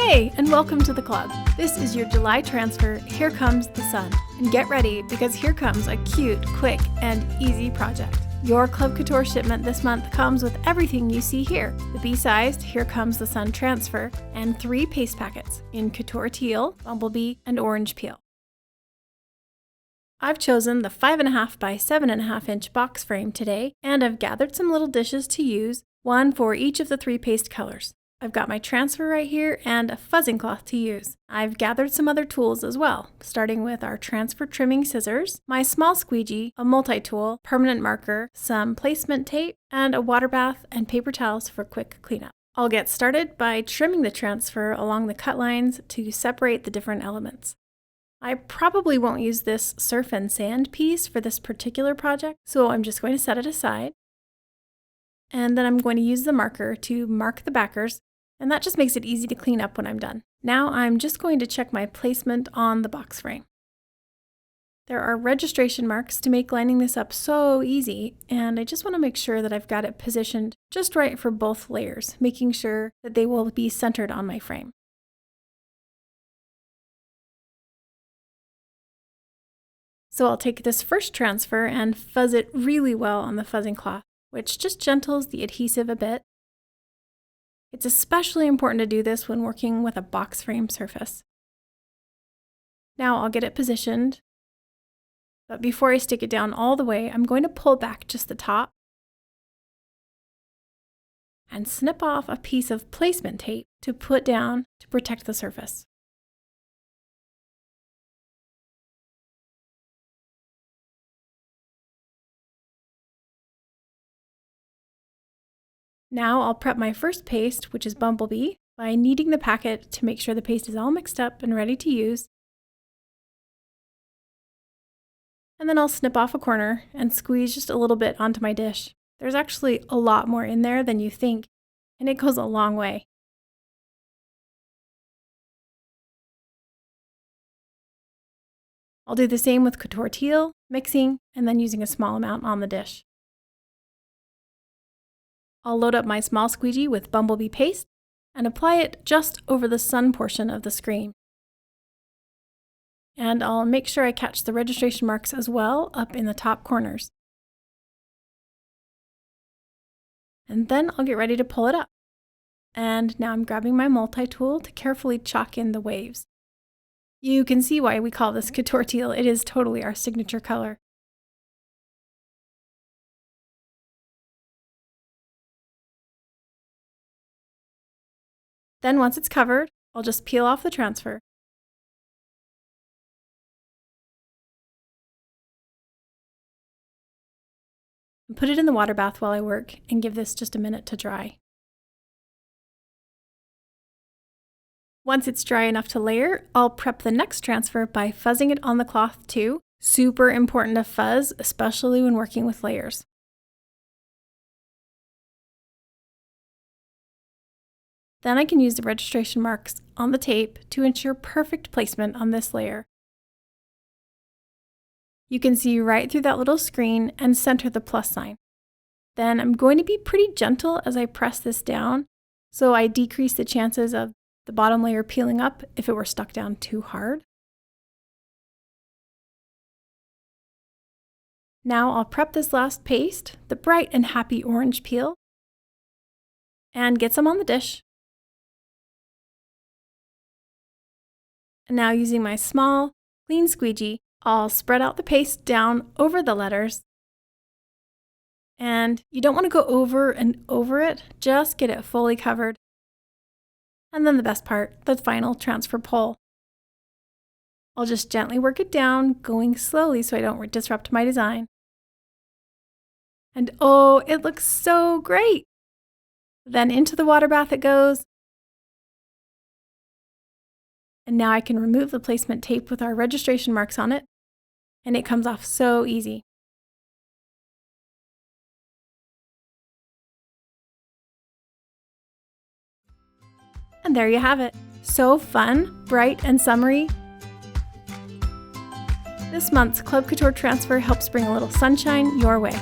Hey, and welcome to the club. This is your July transfer, Here Comes the Sun. And get ready, because here comes a cute, quick, and easy project. Your Club Couture shipment this month comes with everything you see here. The B-sized Here Comes the Sun transfer, and 3 paste packets in Couture Teal, Bumblebee, and Orange Peel. I've chosen the 5.5 by 7.5 inch box frame today, and I've gathered some little dishes to use, one for each of the 3 paste colors. I've got my transfer right here and a fuzzing cloth to use. I've gathered some other tools as well, starting with our transfer trimming scissors, my small squeegee, a multi-tool, permanent marker, some placement tape, and a water bath and paper towels for quick cleanup. I'll get started by trimming the transfer along the cut lines to separate the different elements. I probably won't use this surf and sand piece for this particular project, so I'm just going to set it aside. And then I'm going to use the marker to mark the backers, and that just makes it easy to clean up when I'm done. Now I'm just going to check my placement on the box frame. There are registration marks to make lining this up so easy, and I just want to make sure that I've got it positioned just right for both layers, making sure that they will be centered on my frame. So I'll take this first transfer and fuzz it really well on the fuzzing cloth, which just gentles the adhesive a bit. It's especially important to do this when working with a box frame surface. Now I'll get it positioned, but before I stick it down all the way, I'm going to pull back just the top and snip off a piece of placement tape to put down to protect the surface. Now I'll prep my first paste, which is Bumblebee, by kneading the packet to make sure the paste is all mixed up and ready to use. And then I'll snip off a corner and squeeze just a little bit onto my dish. There's actually a lot more in there than you think, and it goes a long way. I'll do the same with Couture Teal, mixing, and then using a small amount on the dish. I'll load up my small squeegee with Bumblebee paste and apply it just over the sun portion of the screen. And I'll make sure I catch the registration marks as well up in the top corners. And then I'll get ready to pull it up. And now I'm grabbing my multi-tool to carefully chalk in the waves. You can see why we call this Couture Teal. It is totally our signature color. Then once it's covered, I'll just peel off the transfer. And put it in the water bath while I work and give this just a minute to dry. Once it's dry enough to layer, I'll prep the next transfer by fuzzing it on the cloth too. Super important to fuzz, especially when working with layers. Then I can use the registration marks on the tape to ensure perfect placement on this layer. You can see right through that little screen and center the plus sign. Then I'm going to be pretty gentle as I press this down, so I decrease the chances of the bottom layer peeling up if it were stuck down too hard. Now I'll prep this last paste, the bright and happy orange peel, and get some on the dish. And now using my small, clean squeegee, I'll spread out the paste down over the letters. And you don't want to go over and over it, just get it fully covered. And then the best part, the final transfer pull. I'll just gently work it down, going slowly so I don't disrupt my design. And oh, it looks so great! Then into the water bath it goes. And now I can remove the placement tape with our registration marks on it, and it comes off so easy. And there you have it. So fun, bright, and summery. This month's Club Couture transfer helps bring a little sunshine your way.